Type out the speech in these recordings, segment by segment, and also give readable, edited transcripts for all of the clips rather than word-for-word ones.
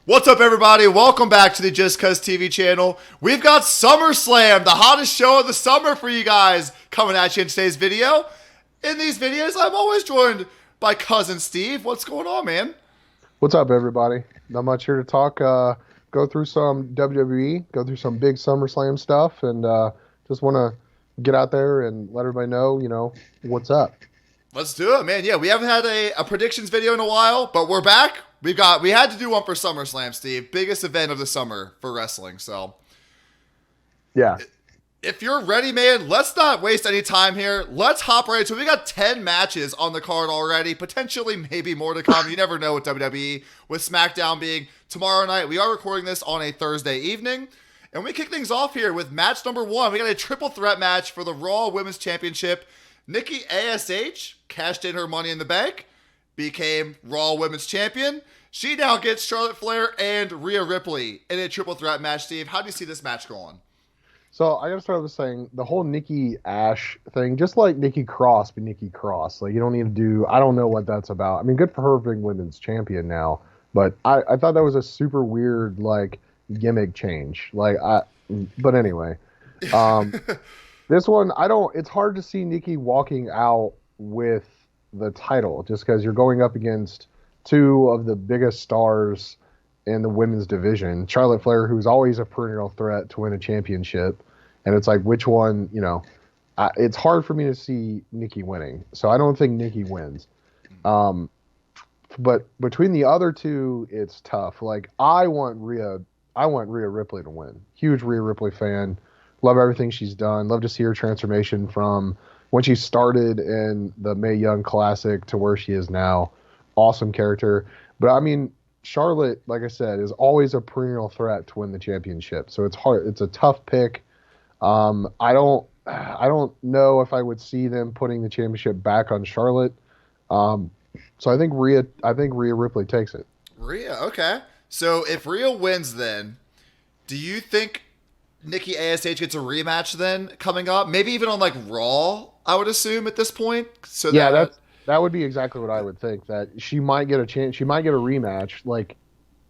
What's up, everybody? Welcome back to the Just Cuz TV channel. We've got Summerslam, the hottest show of the summer for you guys, coming at you in today's video. In these videos, I'm always joined by Cousin Steve. What's going on, man? What's up, everybody? Not much here to talk. Go through some WWE, go through some big SummerSlam stuff, and just want to get out there and let everybody know, what's up. Let's do it, man. Yeah, we haven't had a predictions video in a while, but we're back. We had to do one for SummerSlam, Steve. Biggest event of the summer for wrestling. So, yeah. If you're ready, man, let's not waste any time here. Let's hop right into it. We got 10 matches on the card already. Potentially, maybe more to come. You never know with WWE. With SmackDown being tomorrow night. We are recording this on a Thursday evening. And we kick things off here with match number 1. We got a triple threat match for the Raw Women's Championship. Nikki ASH cashed in her Money in the Bank, became Raw Women's Champion. She now gets Charlotte Flair and Rhea Ripley in a triple threat match. Steve, how do you see this match going? So I got to start with saying the whole Nikki Ash thing, just like Nikki Cross be Nikki Cross. Like, you don't need to do, I don't know what that's about. I mean, good for her being women's champion now, but I thought that was a super weird, like, gimmick change. But anyway, this one, it's hard to see Nikki walking out with the title just because you're going up against two of the biggest stars in the women's division. Charlotte Flair, who's always a perennial threat to win a championship. And it's like, which one, it's hard for me to see Nikki winning. So I don't think Nikki wins. But between the other two, it's tough. Like, I want Rhea Ripley to win. Huge Rhea Ripley fan. Love everything she's done. Love to see her transformation from when she started in the Mae Young Classic to where she is now. Awesome character. But I mean, Charlotte, like I said, is always a perennial threat to win the championship. So it's hard. It's a tough pick. I don't know if I would see them putting the championship back on Charlotte. So I think Rhea Ripley takes it. Rhea, okay. So if Rhea wins, then do you think Nikki ASH gets a rematch then coming up? Maybe even on like Raw, I would assume at this point. So yeah, that would be exactly what I would think. That she might get a chance. She might get a rematch like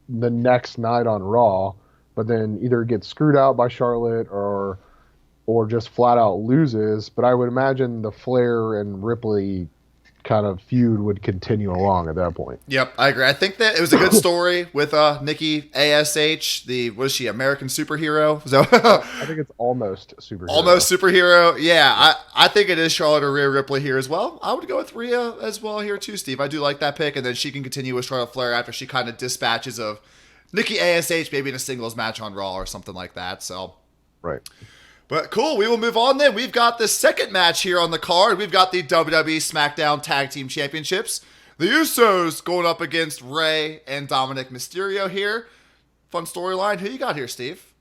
the next night on Raw, but then either get screwed out by Charlotte or just flat out loses. But I would imagine the Flair and Ripley kind of feud would continue along at that point. Yep, I agree. I think that it was a good story with Nikki ASH. Was she American superhero? I think it's almost superhero. Almost superhero. Yeah, I think it is Charlotte or Rhea Ripley here as well. I would go with Rhea as well here too, Steve. I do like that pick, and then she can continue with Charlotte Flair after she kind of dispatches of Nikki ASH, maybe in a singles match on Raw or something like that. So, right. But cool, we will move on then. We've got the second match here on the card. We've got the WWE SmackDown Tag Team Championships. The Usos going up against Rey and Dominic Mysterio here. Fun storyline. Who you got here, Steve?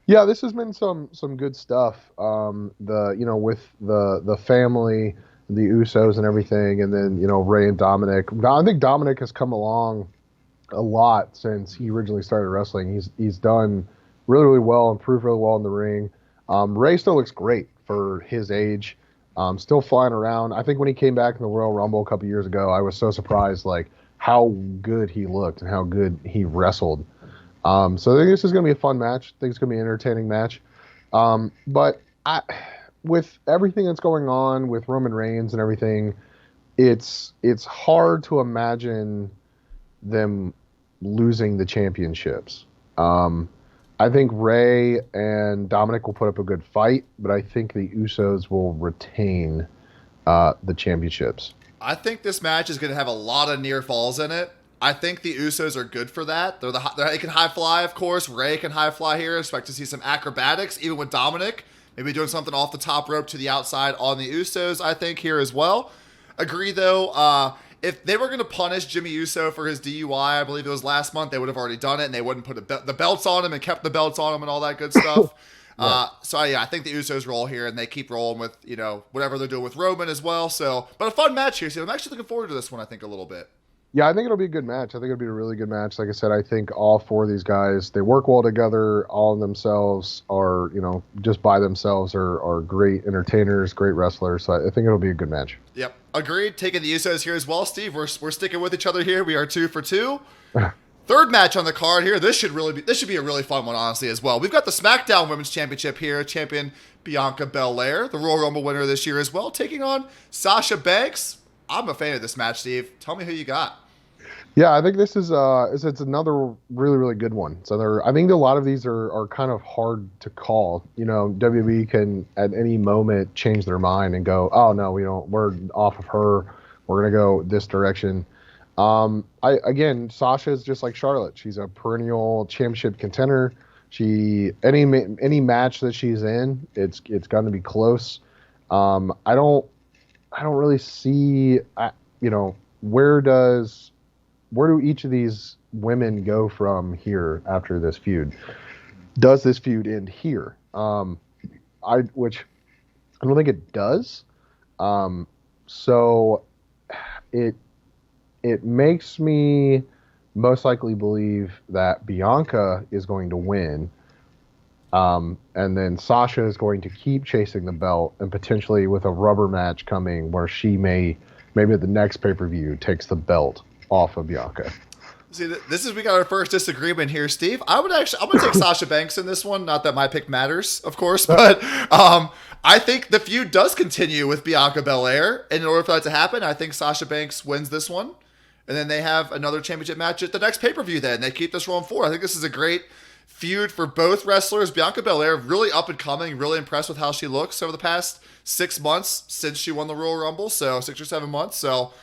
Yeah, this has been some good stuff. With the family, the Usos and everything, and then Rey and Dominic. I think Dominic has come along a lot since he originally started wrestling. He's done really, really well, improved really well in the ring. Rey still looks great for his age. Still flying around. I think when he came back in the Royal Rumble a couple years ago, I was so surprised like how good he looked and how good he wrestled. So I think this is going to be a fun match. I think it's going to be an entertaining match. But with everything that's going on with Roman Reigns and everything, it's hard to imagine them losing the championships. I think Rey and Dominic will put up a good fight, but I think the Usos will retain the championships. I think this match is going to have a lot of near falls in it. I think the Usos are good for that. They can high fly, of course. Rey can high fly here. Expect to see some acrobatics, even with Dominic. Maybe doing something off the top rope to the outside on the Usos, I think, here as well. Agree, though. If they were going to punish Jimmy Uso for his DUI, I believe it was last month, they would have already done it, and they wouldn't put the belts on him and kept the belts on him and all that good stuff. Right. I think the Usos roll here, and they keep rolling with, whatever they're doing with Roman as well. So, but a fun match here. So I'm actually looking forward to this one, I think, a little bit. Yeah, I think it'll be a good match. I think it'll be a really good match. Like I said, I think all four of these guys, they work well together. All of themselves are, just by themselves are great entertainers, great wrestlers. So I think it'll be a good match. Yep. Agreed. Taking the Usos here as well, Steve. We're sticking with each other here. We are 2 for 2. Third match on the card here. This should be a really fun one, honestly, as well. We've got the SmackDown Women's Championship here. Champion Bianca Belair, the Royal Rumble winner this year as well, taking on Sasha Banks. I'm a fan of this match, Steve. Tell me who you got. Yeah, I think this is it's another really, really good one. So I think a lot of these are kind of hard to call. You know, WWE can at any moment change their mind and go, oh no, we don't. We're off of her. We're gonna go this direction. Sasha is just like Charlotte. She's a perennial championship contender. Any match that she's in, it's going to be close. I don't really see, where do each of these women go from here after this feud? Does this feud end here? Which I don't think it does. So it makes me most likely believe that Bianca is going to win. And then Sasha is going to keep chasing the belt, and potentially with a rubber match coming where she maybe at the next pay-per-view takes the belt off of Bianca. See, we got our first disagreement here, Steve. I'm gonna take Sasha Banks in this one. Not that my pick matters, of course, but I think the feud does continue with Bianca Belair. And in order for that to happen, I think Sasha Banks wins this one. And then they have another championship match at the next pay-per-view then. They keep this rolling forward. I think this is a great feud for both wrestlers. Bianca Belair, really up and coming, really impressed with how she looks over the past 6 months since she won the Royal Rumble, so 6 or 7 months. So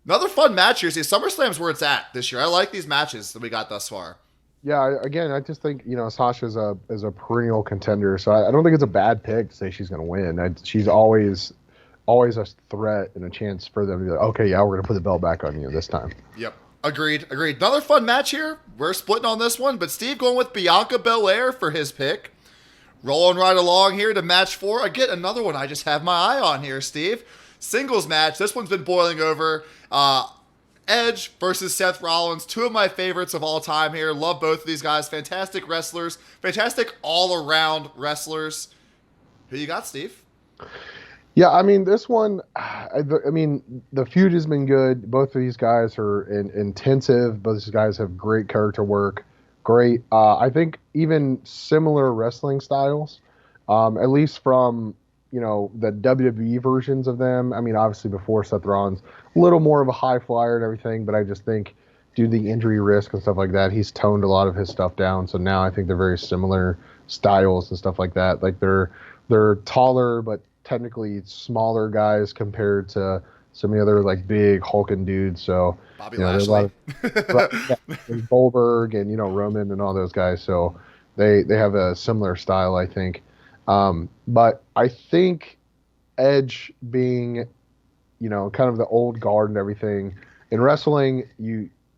another fun match here. See, SummerSlam's where it's at this year. I like these matches that we got thus far. Yeah, I just think, Sasha is a perennial contender, so I don't think it's a bad pick to say she's going to win. She's always a threat and a chance for them to be like, okay, yeah, we're going to put the belt back on you this time. Yep. Agreed. Another fun match here. We're splitting on this one, but Steve going with Bianca Belair for his pick. Rolling right along here to match 4. Again, another one I just have my eye on here, Steve. Singles match. This one's been boiling over. Edge versus Seth Rollins. 2 of my favorites of all time here. Love both of these guys. Fantastic wrestlers. Fantastic all-around wrestlers. Who you got, Steve? Yeah, I mean, this one, the feud has been good. Both of these guys are intensive. Both of these guys have great character work. Great. I think even similar wrestling styles, at least from, the WWE versions of them. I mean, obviously before Seth Rollins, a little more of a high flyer and everything, but I just think due to the injury risk and stuff like that, he's toned a lot of his stuff down. So now I think they're very similar styles and stuff like that. Like they're taller, but technically smaller guys compared to some of the other like big hulking dudes. So Bobby Lashley, there's Goldberg and Roman and all those guys. So they have a similar style, I think. But I think Edge being kind of the old guard and everything in wrestling,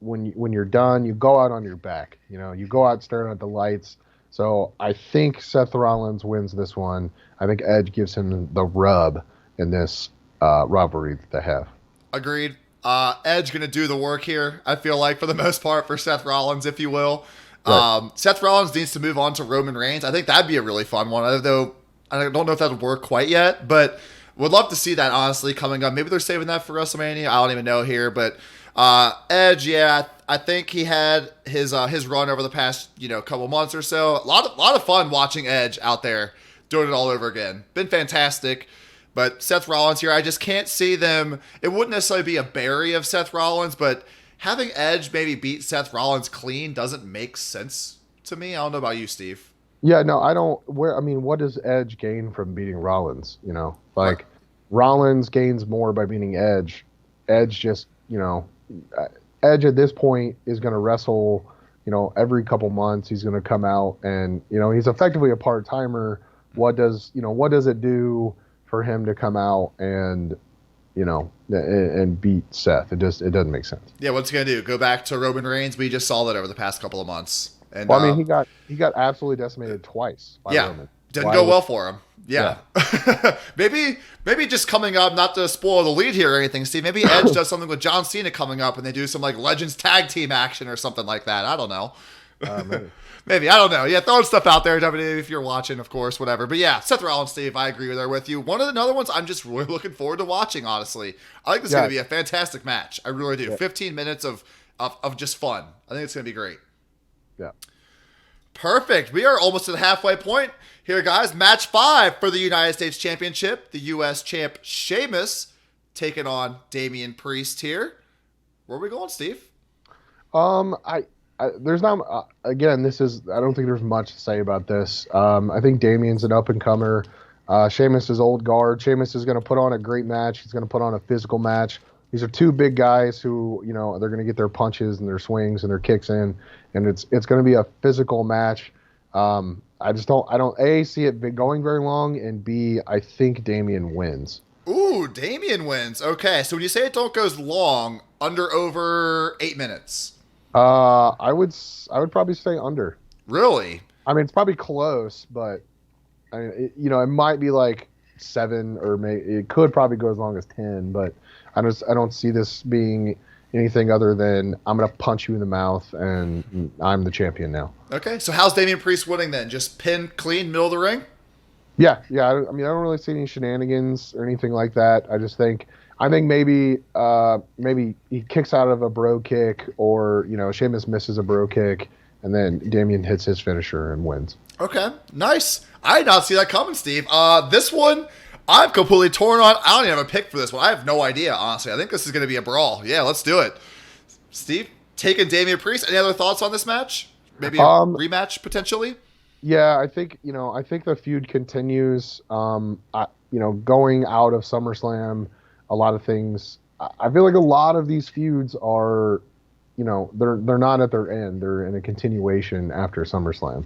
when you're done, you go out on your back. You go out staring at the lights. So I think Seth Rollins wins this one. I think Edge gives him the rub in this rivalry that they have. Agreed. Edge going to do the work here, I feel like, for the most part, for Seth Rollins, if you will. Right. Seth Rollins needs to move on to Roman Reigns. I think that'd be a really fun one, although I don't know if that'll work quite yet, but would love to see that, honestly, coming up. Maybe they're saving that for WrestleMania. I don't even know here, but Edge, yeah, I think he had his run over the past couple months or so. A lot of fun watching Edge out there doing it all over again. Been fantastic. But Seth Rollins here, I just can't see them. It wouldn't necessarily be a bury of Seth Rollins, but having Edge maybe beat Seth Rollins clean doesn't make sense to me. I don't know about you, Steve. Yeah, no, I don't. What does Edge gain from beating Rollins? Like Rollins gains more by beating Edge. Edge just, Edge at this point is going to wrestle, every couple months. He's going to come out and, he's effectively a part-timer. What does it do for him to come out and, and beat Seth? It doesn't make sense. Yeah, what's he going to do? Go back to Roman Reigns? We just saw that over the past couple of months. And, well, I mean, he got absolutely decimated twice by Roman. Didn't go well for him. Yeah. maybe just coming up, not to spoil the lead here or anything, Steve, maybe Edge does something with John Cena coming up and they do some like Legends tag team action or something like that. I don't know. Maybe. I don't know. Yeah, throwing stuff out there, WWE, if you're watching, of course, whatever. But yeah, Seth Rollins, Steve, I agree there with you. One of the other ones I'm just really looking forward to watching, honestly. I think this is going to be a fantastic match. I really do. Yeah. 15 minutes of of just fun. I think it's going to be great. Yeah. Perfect. We are almost to the halfway point here, guys. Match 5 for the United States Championship. The U.S. champ Sheamus taking on Damian Priest here. Where are we going, Steve? There's not again. This is I don't think there's much to say about this. I think Damian's an up and comer. Sheamus is old guard. Sheamus is going to put on a great match. He's going to put on a physical match. These are two big guys who, they're going to get their punches and their swings and their kicks in, and it's going to be a physical match. I don't A, see it going very long, and B, I think Damian wins. Ooh, Damian wins. Okay, so when you say it don't goes long, over 8 minutes. I would probably say under. Really? I mean, it's probably close, but I mean, it might be like 7, or maybe it could probably go as long as 10, but I don't see this being anything other than I'm going to punch you in the mouth and I'm the champion now. Okay, so how's Damian Priest winning then? Just pin clean, middle of the ring? Yeah. I mean, I don't really see any shenanigans or anything like that. I think maybe he kicks out of a bro kick, or Sheamus misses a bro kick, and then Damian hits his finisher and wins. Okay, nice. I did not see that coming, Steve. This one, I'm completely torn on. I don't even have a pick for this one. I have no idea, honestly. I think this is going to be a brawl. Yeah, let's do it. Steve, taking Damian Priest. Any other thoughts on this match? Maybe a rematch potentially? Yeah, I think the feud continues. Going out of SummerSlam, a lot of things. I feel like a lot of these feuds are, they're not at their end. They're in a continuation after SummerSlam.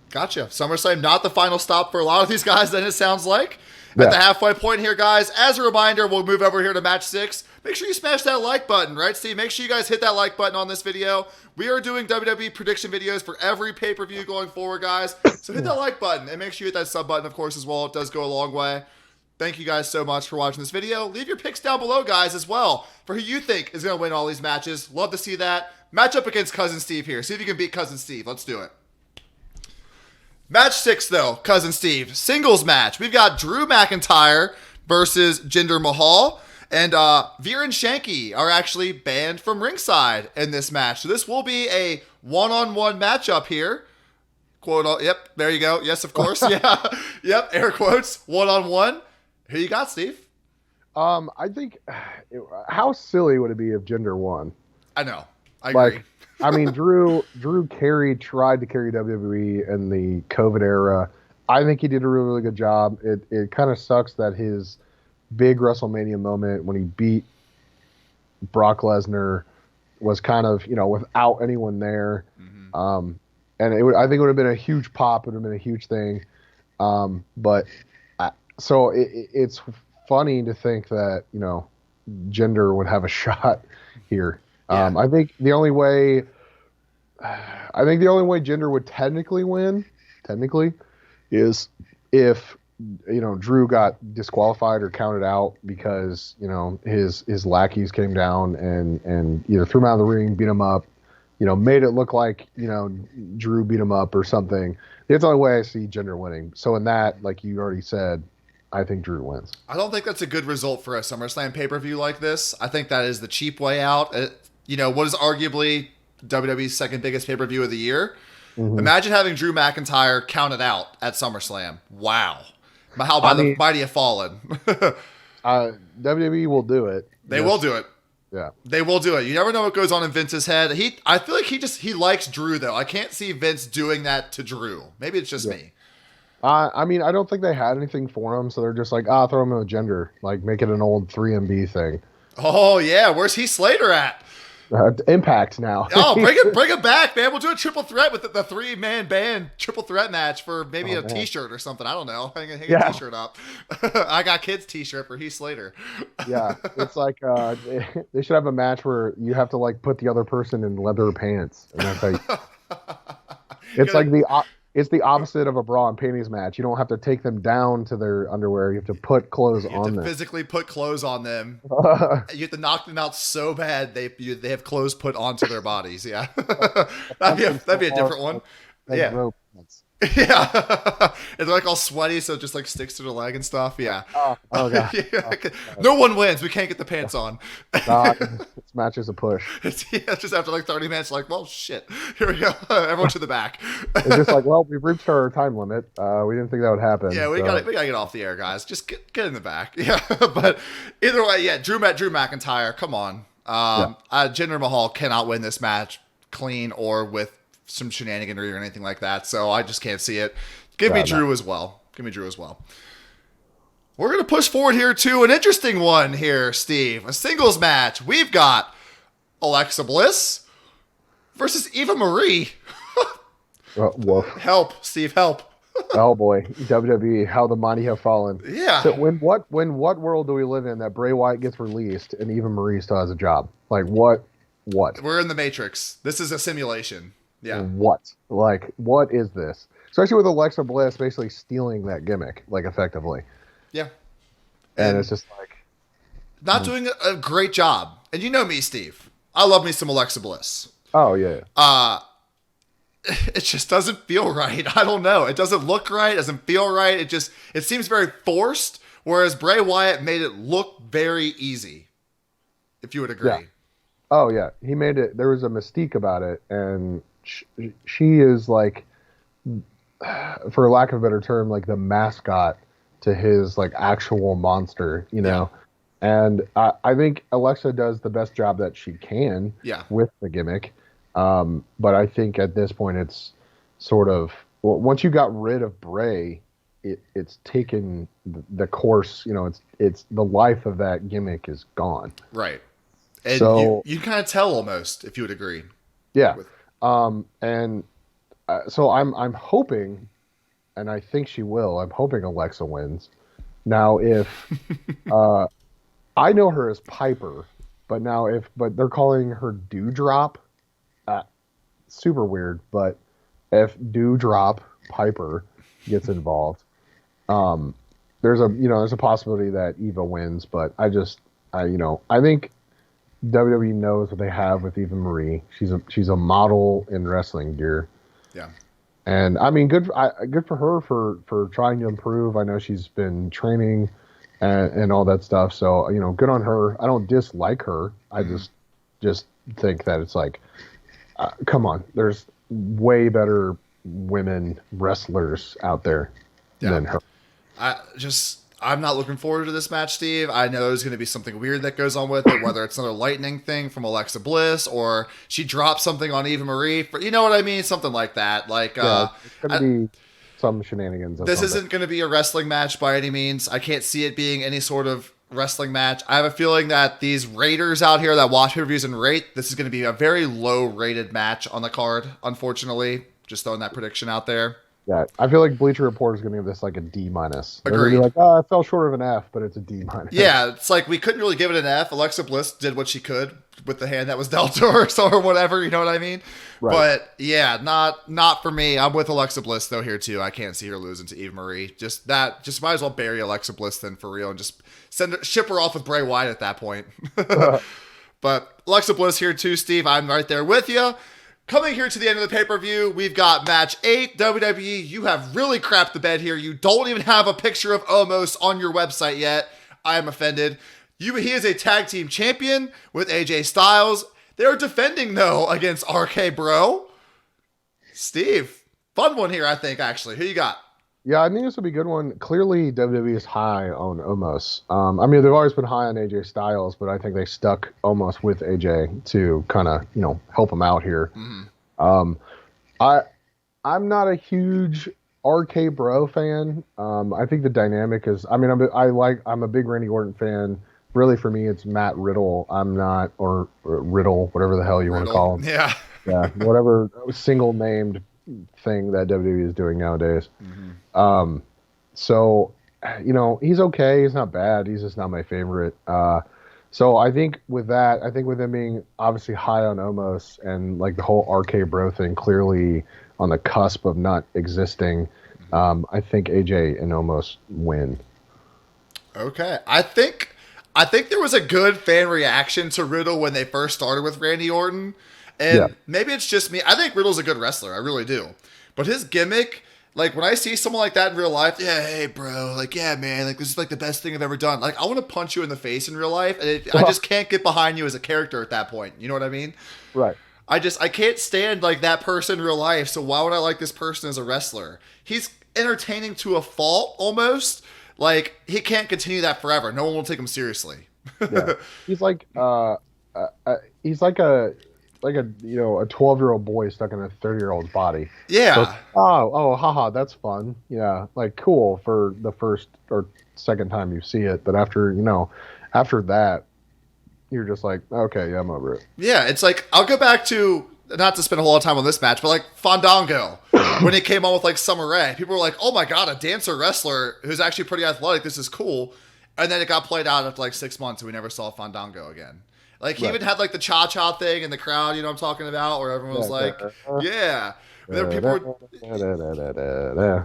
Gotcha. SummerSlam, not the final stop for a lot of these guys, then it sounds like. At the halfway point here, guys, as a reminder, we'll move over here to match 6. Make sure you smash that like button, right, Steve? Make sure you guys hit that like button on this video. We are doing WWE prediction videos for every pay-per-view going forward, guys. So hit that like button, and make sure you hit that sub button, of course, as well. It does go a long way. Thank you guys so much for watching this video. Leave your picks down below, guys, as well, for who you think is going to win all these matches. Love to see that. Match up against Cousin Steve here. See if you can beat Cousin Steve. Let's do it. Match 6, though, Cousin Steve. Singles match. We've got Drew McIntyre versus Jinder Mahal. And Veer and Shanky are actually banned from ringside in this match. So this will be a one-on-one matchup here. Quote, yep, there you go. Yes, of course. Yeah. Yep, air quotes. One-on-one. Who you got, Steve? I think, how silly would it be if Jinder won? I know. I agree. I mean, Drew tried to carry WWE in the COVID era. I think he did a really, really good job. It kind of sucks that his big WrestleMania moment when he beat Brock Lesnar was kind of, without anyone there. Mm-hmm. And I think it would have been a huge pop. It would have been a huge thing. So it's funny to think that, Jinder would have a shot here. Yeah. I think the only way Jinder would technically win, is if Drew got disqualified or counted out because his lackeys came down and either threw him out of the ring, beat him up, made it look like Drew beat him up or something. It's the only way I see Jinder winning. So in that, like you already said, I think Drew wins. I don't think that's a good result for a SummerSlam pay-per-view like this. I think that is the cheap way out. What is arguably WWE's second biggest pay-per-view of the year. Mm-hmm. Imagine having Drew McIntyre counted out at SummerSlam. Wow. How about the mighty have fallen? WWE will do it. They will do it. Yeah. They will do it. You never know what goes on in Vince's head. I feel like he likes Drew, though. I can't see Vince doing that to Drew. Maybe it's just me. I don't think they had anything for him, so they're just like, throw him in a Jinder. Like, make it an old 3MB thing. Oh, yeah. Where's Heath Slater at? Impact now. Bring it back, man. We'll do a triple threat with the 3-man band triple threat match for maybe a T-shirt or something. I don't know. Hang a T-shirt up. I got kids T-shirt for Heath Slater. Yeah, it's like they should have a match where you have to like put the other person in leather pants, and that's like it's like it's the opposite of a bra and panties match. You don't have to take them down to their underwear. You have to put clothes on them. Physically put clothes on them. You have to knock them out so bad they have clothes put onto their bodies. Yeah, that'd be a different one. Yeah. Yeah. And they're like all sweaty, so it just like sticks to the leg and stuff. Yeah. Oh god. Yeah. No one wins. We can't get the pants on. Nah, this match is a push. It's just after like 30 minutes, like, well, shit. Here we go. Everyone to the back. It's just like, well, we've reached our time limit. We didn't think that would happen. Yeah, we so. gotta get off the air, guys. Just get in the back. Yeah, but either way, yeah, Drew McIntyre, come on. Jinder Mahal cannot win this match clean or with some shenaniganry or anything like that. So I just can't see it. Give me Drew as well. We're gonna push forward here to an interesting one here, Steve. A singles match. We've got Alexa Bliss versus Eva Marie. Woof. Help, Steve, help. Oh boy, WWE, how the mighty have fallen. Yeah. So when what world do we live in that Bray Wyatt gets released and Eva Marie still has a job? Like what? We're in the Matrix. This is a simulation. Yeah. What? Like what is this? Especially with Alexa Bliss basically stealing that gimmick, like effectively. Yeah. And it's just like not doing a great job. And you know me, Steve. I love me some Alexa Bliss. Oh yeah. It just doesn't feel right. I don't know. It doesn't look right. It doesn't feel right. It seems very forced, whereas Bray Wyatt made it look very easy, if you would agree. Yeah. Oh, yeah. He made it. There was a mystique about it, and she is like, for lack of a better term, like the mascot to his like actual monster, you know? Yeah. And I think Alexa does the best job that she can with the gimmick. But I think at this point it's sort of once you got rid of Bray, it's taken the course. You know, it's the life of that gimmick is gone. Right. And so you kind of tell almost if you would agree. Yeah. So I'm hoping, and I think she will. I'm hoping Alexa wins. Now, if I know her as Piper, but they're calling her Dewdrop. Super weird, but if Dewdrop Piper gets involved, there's a possibility that Eva wins, but I think WWE knows what they have with Eva Marie. She's a model in wrestling gear. Yeah. And I mean, good for her for trying to improve. I know she's been training and all that stuff. So, good on her. I don't dislike her. I just think that it's like, come on, there's way better women wrestlers out there than her. I'm not looking forward to this match, Steve. I know there's going to be something weird that goes on with it, whether it's another lightning thing from Alexa Bliss or she drops something on Eva Marie. You know what I mean? Something like that. Like, it's going to be some shenanigans. This isn't going to be a wrestling match by any means. I can't see it being any sort of wrestling match. I have a feeling that these raters out here that watch pay-per-views and rate, this is going to be a very low rated match on the card, unfortunately. Just throwing that prediction out there. Yeah, I feel like Bleacher Report is going to give this like a D-. They're going Agreed. to be like, I fell short of an F, but it's a D-. Yeah, it's like we couldn't really give it an F. Alexa Bliss did what she could with the hand that was dealt to her, or whatever, you know what I mean? Right. But yeah, not for me. I'm with Alexa Bliss though here too. I can't see her losing to Eva Marie. Just might as well bury Alexa Bliss then for real and just ship her off with Bray Wyatt at that point. But Alexa Bliss here too, Steve. I'm right there with you. Coming here to the end of the pay-per-view, we've got match 8, WWE. You have really crapped the bed here. You don't even have a picture of Omos on your website yet. I am offended. He is a tag team champion with AJ Styles. They are defending, though, against RK Bro. Steve, fun one here, I think, actually. Who you got? Yeah, I think this will be a good one. Clearly, WWE is high on Omos. I mean, they've always been high on AJ Styles, but I think they stuck Omos with AJ to kind of, help him out here. Mm-hmm. I'm not a huge RK Bro fan. I think the dynamic is. I mean, I'm a big Randy Orton fan. Really, for me, it's Matt Riddle. I'm not, or Riddle, whatever the hell you want to call him. Yeah, yeah, whatever single named thing that WWE is doing nowadays. Mm-hmm. So, he's okay. He's not bad. He's just not my favorite. So I think with him being obviously high on Omos and like the whole RK Bro thing clearly on the cusp of not existing, I think AJ and Omos win. Okay. I think there was a good fan reaction to Riddle when they first started with Randy Orton. And maybe it's just me. I think Riddle's a good wrestler. I really do. But his gimmick Like when I see someone like that in real life, yeah, hey bro, like yeah man, like this is like the best thing I've ever done. Like I want to punch you in the face in real life, and I just can't get behind you as a character at that point. You know what I mean? Right. I can't stand like that person in real life. So why would I like this person as a wrestler? He's entertaining to a fault almost. Like he can't continue that forever. No one will take him seriously. Yeah. He's like he's like a a 12-year-old boy stuck in a 30-year-old's body. Yeah. So, haha, that's fun. Yeah, like cool for the first or second time you see it, but after that, you're just like, okay, yeah, I'm over it. Yeah, it's like I'll go back to not to spend a whole lot of time on this match, but like Fandango when he came on with like Summer Rae, people were like, "Oh my god, a dancer wrestler who's actually pretty athletic. This is cool." And then it got played out after like 6 months, and we never saw Fandango again. Like he even had like the cha-cha thing in the crowd, you know what I'm talking about, where everyone was like, "Yeah." There were people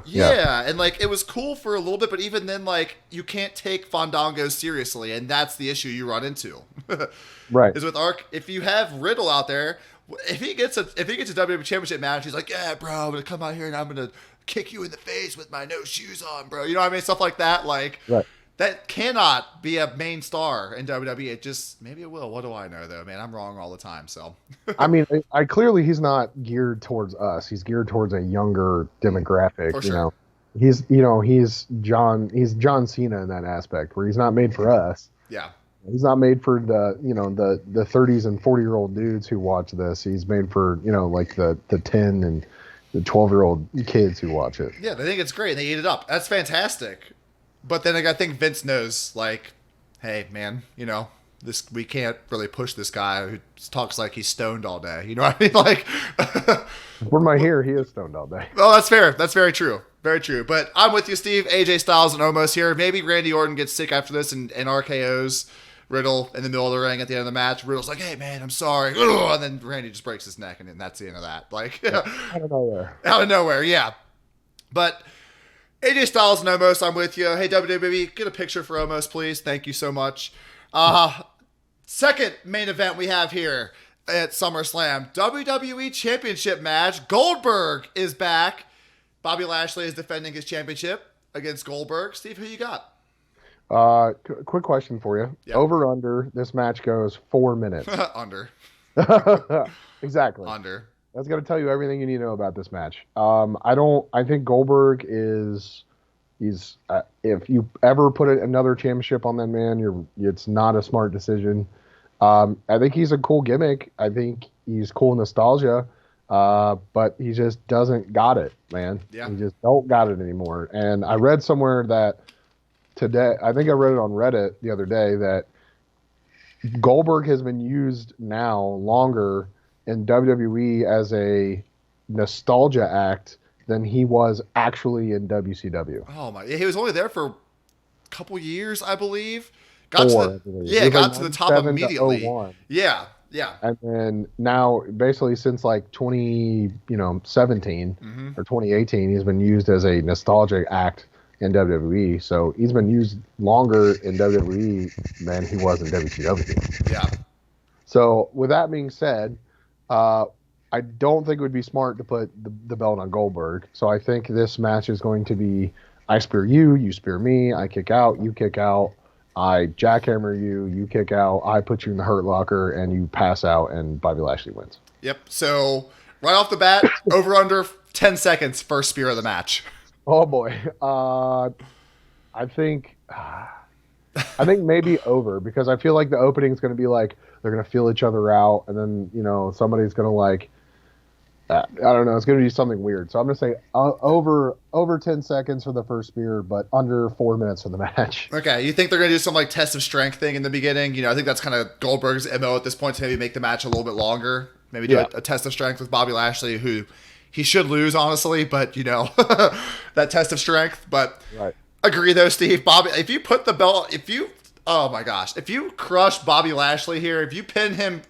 yeah, and like it was cool for a little bit, but even then, like you can't take Fandango seriously, and that's the issue you run into. Right. Is with Ark. If you have Riddle out there, if he gets a WWE Championship match, he's like, yeah, bro, I'm gonna come out here and I'm gonna kick you in the face with my no shoes on, bro. You know what I mean? Stuff like that. Like that cannot be a main star in WWE. It just maybe it will. What do I know though, man? I'm wrong all the time. So I mean, I clearly he's not geared towards us. He's geared towards a younger demographic. For sure. He's John Cena in that aspect where he's not made for us. Yeah. He's not made for the 30s and 40-year-old dudes who watch this. He's made for like the 10 and the 12-year-old kids who watch it. Yeah, they think it's great. They eat it up. That's fantastic. But then I think Vince knows, like, hey man, this we can't really push this guy who talks like he's stoned all day. You know what I mean? Like, from my hair, he is stoned all day. Oh, that's fair. That's very true. Very true. But I'm with you, Steve. AJ Styles and Omos here. Maybe Randy Orton gets sick after this and RKO's Riddle in the middle of the ring at the end of the match. Riddle's like, hey, man, I'm sorry. And then Randy just breaks his neck, and then that's the end of that. Like, out of nowhere. Out of nowhere, yeah. But AJ Styles and Omos, I'm with you. Hey, WWE, get a picture for Omos, please. Thank you so much. Second main event we have here at SummerSlam. WWE Championship match. Goldberg is back. Bobby Lashley is defending his championship against Goldberg. Steve, who you got? Quick question for you. Yep. Over under, this match goes 4 minutes. Under. Exactly. Under. That's going to tell you everything you need to know about this match. I think Goldberg he's if you ever put another championship on that man, it's not a smart decision. I think he's a cool gimmick. I think he's cool nostalgia. But he just doesn't got it, man. Yeah. He just don't got it anymore. And I read somewhere that today, I think I read it on Reddit the other day, that Goldberg has been used now longer in WWE as a nostalgia act than he was actually in WCW. Oh my! He was only there for a couple years, I believe. Got to the top immediately. Yeah. And then now, basically, since like 2017 or 2018, he's been used as a nostalgic act in WWE. So he's been used longer in WWE than he was in WCW. Yeah. So with that being said, I don't think it would be smart to put the belt on Goldberg. So I think this match is going to be, I spear you, you spear me, I kick out, you kick out. I jackhammer you, you kick out, I put you in the hurt locker, and you pass out, and Bobby Lashley wins. Yep. So right off the bat, over under 10 seconds, first spear of the match. Oh boy. I think maybe over, because I feel like the opening is going to be like they're going to feel each other out, and then somebody's going to like I don't know. It's going to be something weird. So I'm going to say over 10 seconds for the first spear, but under 4 minutes for the match. Okay. You think they're going to do some like test of strength thing in the beginning? I think that's kind of Goldberg's MO at this point, to maybe make the match a little bit longer. Maybe do a test of strength with Bobby Lashley, who he should lose, honestly, but that test of strength. But right. Agree though, Steve. Bobby, if you put the belt, oh my gosh, if you crush Bobby Lashley here, if you pin him,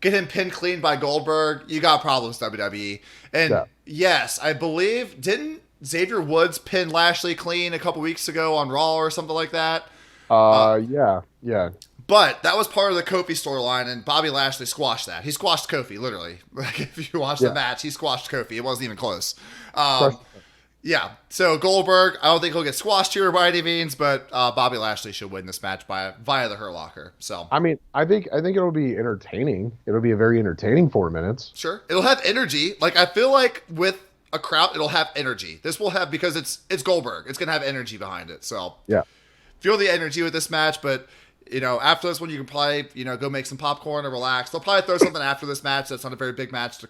get him pinned clean by Goldberg, you got problems, WWE. And yes, I believe, didn't Xavier Woods pin Lashley clean a couple weeks ago on Raw or something like that? Yeah. But that was part of the Kofi storyline, and Bobby Lashley squashed that. He squashed Kofi, literally. Like, if you watch the match, he squashed Kofi. It wasn't even close. Yeah. So Goldberg, I don't think he'll get squashed here by any means, but Bobby Lashley should win this match via the Hurt Locker. So I mean, I think it'll be entertaining. It'll be a very entertaining 4 minutes. sure, it'll have energy. Like I feel like with a crowd, it'll have energy. This will have because it's Goldberg. It's gonna have energy behind it. So Yeah. feel the energy with this match, but after this one, you can probably go make some popcorn or relax. They'll probably throw something after this match that's not a very big match to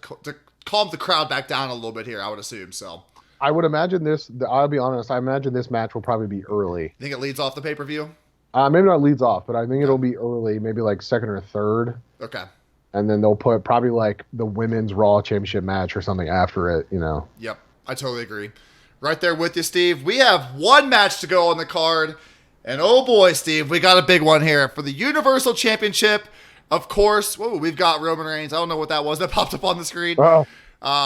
calm the crowd back down a little bit here. I would assume so. I would imagine this. I'll be honest. I imagine this match will probably be early. You think it leads off the pay per view? Maybe not leads off, but I think it'll be early, maybe like second or third. Okay. And then they'll put probably like the women's Raw Championship match or something after it. Yep, I totally agree. Right there with you, Steve. We have one match to go on the card. And oh boy, Steve, we got a big one here for the Universal Championship. Of course, whoa, we've got Roman Reigns. I don't know what that was that popped up on the screen. Oh,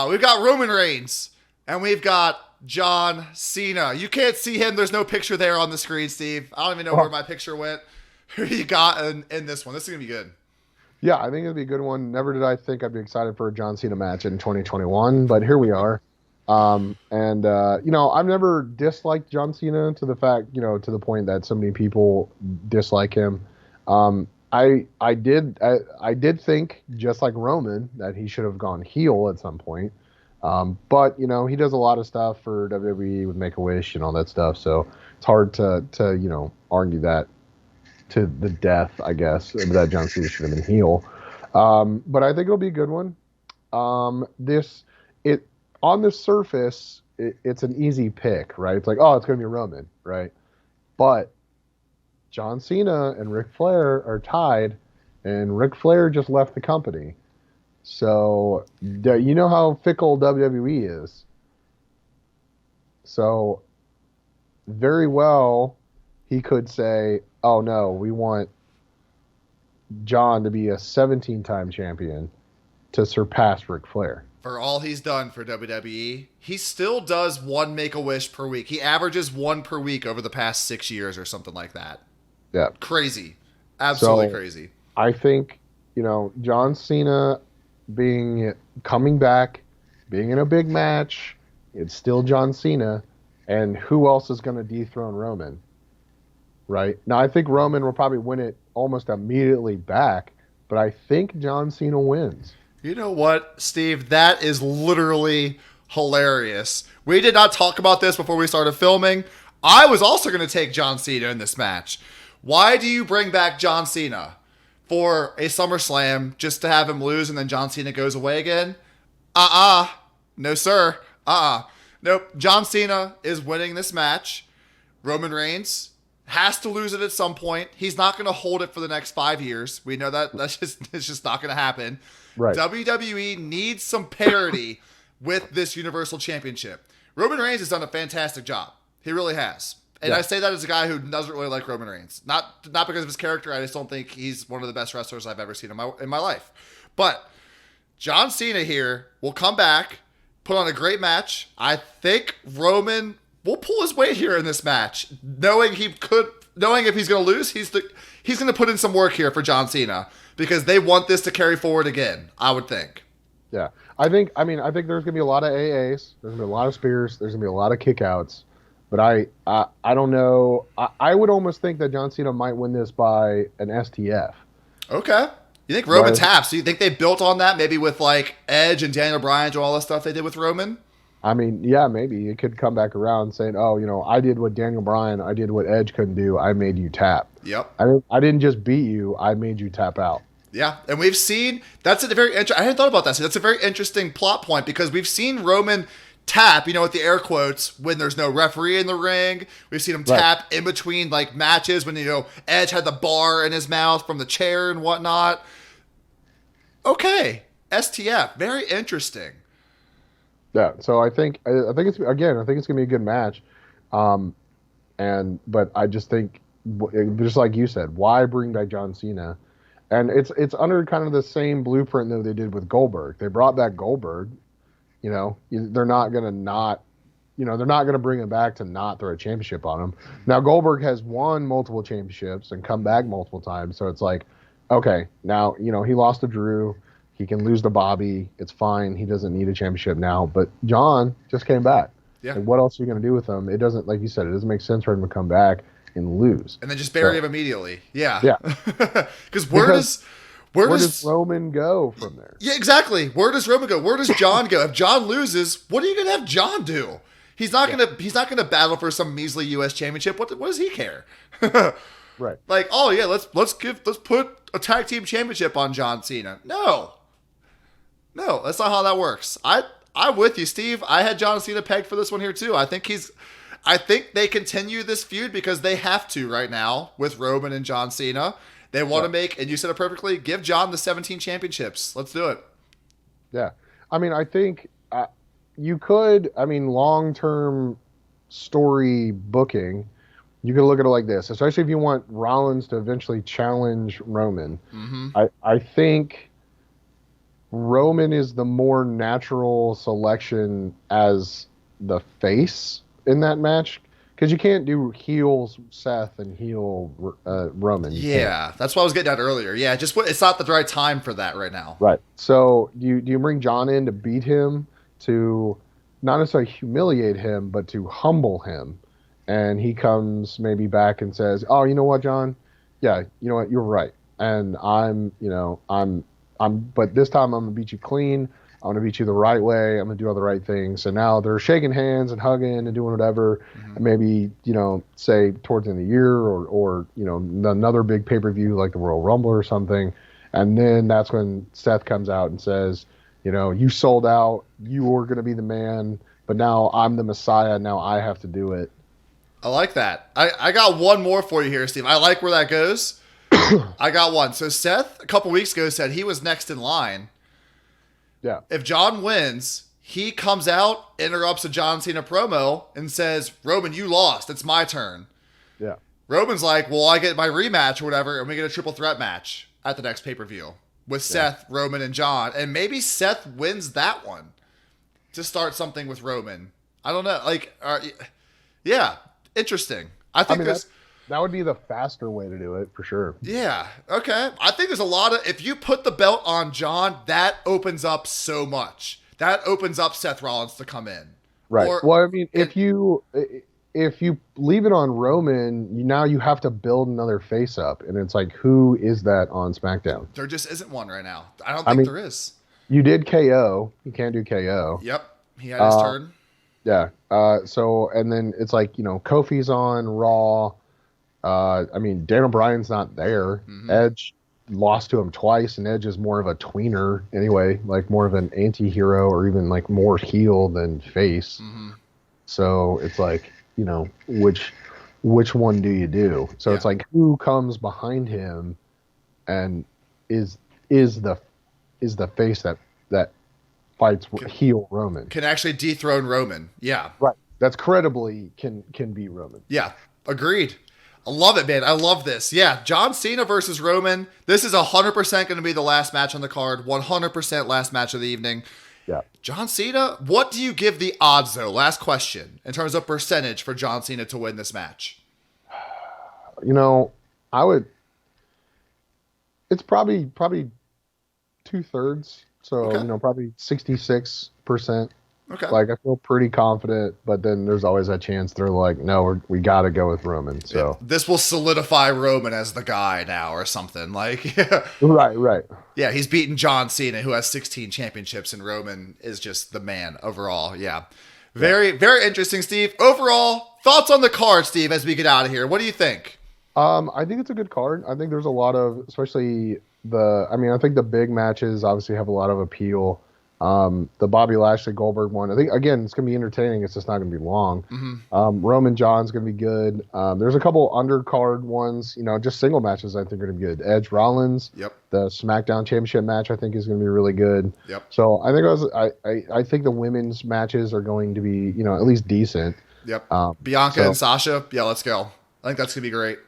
We've got Roman Reigns, and we've got John Cena. You can't see him. There's no picture there on the screen, Steve. I don't even know where my picture went. Who you got in this one? This is going to be good. yeah, I think it'll be a good one. Never did I think I'd be excited for a John Cena match in 2021, but here we are. I've never disliked John Cena to the fact, to the point that so many people dislike him. I did think, just like Roman, that he should have gone heel at some point. But he does a lot of stuff for WWE with Make-A-Wish and all that stuff, so it's hard to argue that to the death, I guess, that John Cena should have been heel. But I think it'll be a good one. On the surface, it's an easy pick, right? It's like, oh, it's going to be Roman, right? But John Cena and Ric Flair are tied, and Ric Flair just left the company. So, you know how fickle WWE is. So, very well, he could say, oh no, we want John to be a 17-time champion to surpass Ric Flair. For all he's done for WWE, he still does one Make-A-Wish per week. He averages one per week over the past 6 years or something like that. Yeah. Crazy. Absolutely crazy. I think, John Cena coming back, being in a big match, it's still John Cena, and who else is going to dethrone Roman? Right? Now, I think Roman will probably win it almost immediately back, but I think John Cena wins. You know what, Steve? That is literally hilarious. We did not talk about this before we started filming. I was also going to take John Cena in this match. Why do you bring back John Cena for a SummerSlam just to have him lose and then John Cena goes away again? No, sir. Nope. John Cena is winning this match. Roman Reigns has to lose it at some point. He's not going to hold it for the next 5 years. We know that it's just not going to happen. Right. WWE needs some parity with this Universal Championship. Roman Reigns has done a fantastic job. He really has. And I say that as a guy who doesn't really like Roman Reigns. Not because of his character. I just don't think he's one of the best wrestlers I've ever seen in my life. But John Cena here will come back, put on a great match. I think Roman will pull his weight here in this match, knowing if he's going to lose, he's going to put in some work here for John Cena because they want this to carry forward again, I would think. Yeah. I think there's going to be a lot of AAs. There's going to be a lot of spears. There's going to be a lot of kickouts. But I don't know. I would almost think that John Cena might win this by an STF. Okay. You think Roman taps? Do you think they built on that maybe with like Edge and Daniel Bryan and all that stuff they did with Roman? I mean, yeah, maybe. It could come back around saying, oh, I did what Daniel Bryan, I did what Edge couldn't do. I made you tap. Yep. I didn't just beat you. I made you tap out. Yeah, and we've seen, I hadn't thought about that. So that's a very interesting plot point because we've seen Roman tap, with the air quotes, when there's no referee in the ring. We've seen him tap in between like matches when, Edge had the bar in his mouth from the chair and whatnot. Okay, STF, very interesting. Yeah, so I think it's gonna be a good match, but I just think, just like you said, why bring back John Cena? And it's under kind of the same blueprint that they did with Goldberg. They brought back Goldberg. They're not gonna bring him back to not throw a championship on him. Now Goldberg has won multiple championships and come back multiple times, so it's like, okay, now he lost to Drew. He can lose to Bobby. It's fine. He doesn't need a championship now. But John just came back. Yeah. Like, what else are you going to do with him? It doesn't, like you said, it doesn't make sense for him to come back and lose. And then just bury him immediately. Yeah. Yeah. Because where where does does Roman go from there? Yeah, exactly. Where does Roman go? Where does John go? If John loses, what are you gonna have John do? He's not gonna battle for some measly U.S. championship. What does he care? Right. Like, oh yeah, let's put a tag team championship on John Cena. No, that's not how that works. I'm with you, Steve. I had John Cena pegged for this one here too. I think they continue this feud because they have to right now with Roman and John Cena. They want to make, and you said it perfectly, give John the 17 championships. Let's do it. Yeah. I mean, I think you could, long-term story booking, you could look at it like this, especially if you want Rollins to eventually challenge Roman. Mm-hmm. I think Roman is the more natural selection as the face in that match, because you can't do heel Seth and heel Roman. Yeah, that's what I was getting at earlier. Yeah, it's not the right time for that right now. Right. So do you bring John in to beat him, to not necessarily humiliate him, but to humble him? And he comes maybe back and says, "Oh, you know what, John? Yeah, you know what? You're right. And but this time I'm gonna beat you clean. I'm gonna beat you the right way. I'm gonna do all the right things." So now they're shaking hands and hugging and doing whatever. Mm-hmm. And maybe, say towards the end of the year or another big pay-per-view like the Royal Rumble or something. And then that's when Seth comes out and says, you sold out. You were gonna be the man, but now I'm the Messiah. Now I have to do it. I like that. I got one more for you here, Steve. I like where that goes. I got one. So Seth, a couple weeks ago, said he was next in line. Yeah. If John wins, he comes out, interrupts a John Cena promo, and says, "Roman, you lost. It's my turn." Yeah. Roman's like, "Well, I get my rematch or whatever, and we get a triple threat match at the next pay-per-view with Seth, Roman, and John. And maybe Seth wins that one to start something with Roman. I don't know. Yeah, interesting. I think that would be the faster way to do it for sure. Yeah. Okay. I think there's a lot of, if you put the belt on John, that opens up so much. That opens up Seth Rollins to come in. Right. If you leave it on Roman, now you have to build another face up, and it's like, who is that on SmackDown? There just isn't one right now. I don't think there is. You did KO. You can't do KO. Yep. He had his turn. Yeah. And then it's like, Kofi's on Raw. Daniel Bryan's not there. Mm-hmm. Edge lost to him twice, and Edge is more of a tweener anyway, like more of an anti-hero or even like more heel than face. Mm-hmm. So it's like, which one do you do? So it's like, who comes behind him and is the face that fights heel Roman. Can actually dethrone Roman. Yeah. Right. That's credibly can beat Roman. Yeah. Agreed. I love it, man. I love this. Yeah. John Cena versus Roman. This is 100% going to be the last match on the card. 100% last match of the evening. Yeah. John Cena, what do you give the odds, though? Last question. In terms of percentage for John Cena to win this match. I would. It's probably 2/3. So, probably 66%. Okay. Like, I feel pretty confident, but then there's always that chance they're like, no, we got to go with Roman. So this will solidify Roman as the guy now or something. Like, Right. Yeah, he's beaten John Cena, who has 16 championships, and Roman is just the man overall. Yeah. Very, very interesting, Steve. Overall, thoughts on the card, Steve, as we get out of here. What do you think? I think it's a good card. I think there's a lot of, especially I think the big matches obviously have a lot of appeal. The Bobby Lashley Goldberg one, I think, again, it's going to be entertaining. It's just not going to be long. Mm-hmm. Roman John's going to be good. There's a couple undercard ones, just single matches I think are going to be good. Edge Rollins. Yep. The SmackDown Championship match I think is going to be really good. Yep. So I think I think the women's matches are going to be, at least decent. Yep. Bianca and Sasha. Yeah, let's go. I think that's going to be great.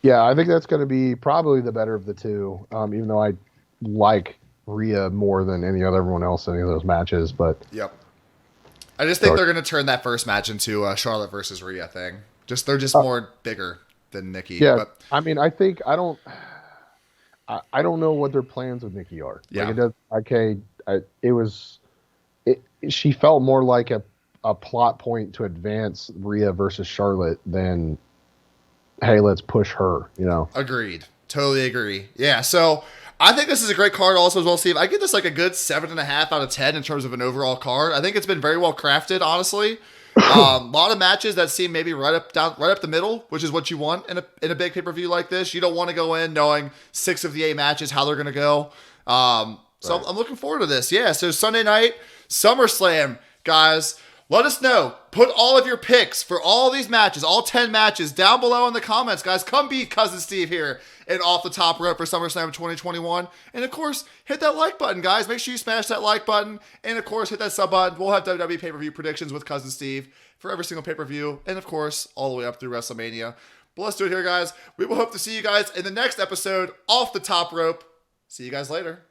Yeah, I think that's going to be probably the better of the two, even though I like Rhea more than everyone else in any of those matches. But yep. I just think they're going to turn that first match into a Charlotte versus Rhea thing. They're just more bigger than Nikki. Yeah, but I think I don't know what their plans with Nikki are. Yeah. She felt more like a plot point to advance Rhea versus Charlotte than, hey, let's push her, you know? Agreed. Totally agree. Yeah, so I think this is a great card also as well, Steve. I give this like a good 7.5 out of 10 in terms of an overall card. I think it's been very well crafted, honestly. A lot of matches that seem maybe right up the middle, which is what you want in a big pay-per-view like this. You don't want to go in knowing 6 of the 8 matches, how they're going to go. So Right. I'm looking forward to this. Yeah, so Sunday night, SummerSlam, guys. Let us know. Put all of your picks for all these matches, all 10 matches, down below in the comments, guys. Come beat Cousin Steve here and Off the Top Rope for SummerSlam 2021. And of course, hit that like button, guys. Make sure you smash that like button. And of course, hit that sub button. We'll have WWE pay-per-view predictions with Cousin Steve for every single pay-per-view. And of course, all the way up through WrestleMania. But let's do it here, guys. We will hope to see you guys in the next episode, Off the Top Rope. See you guys later.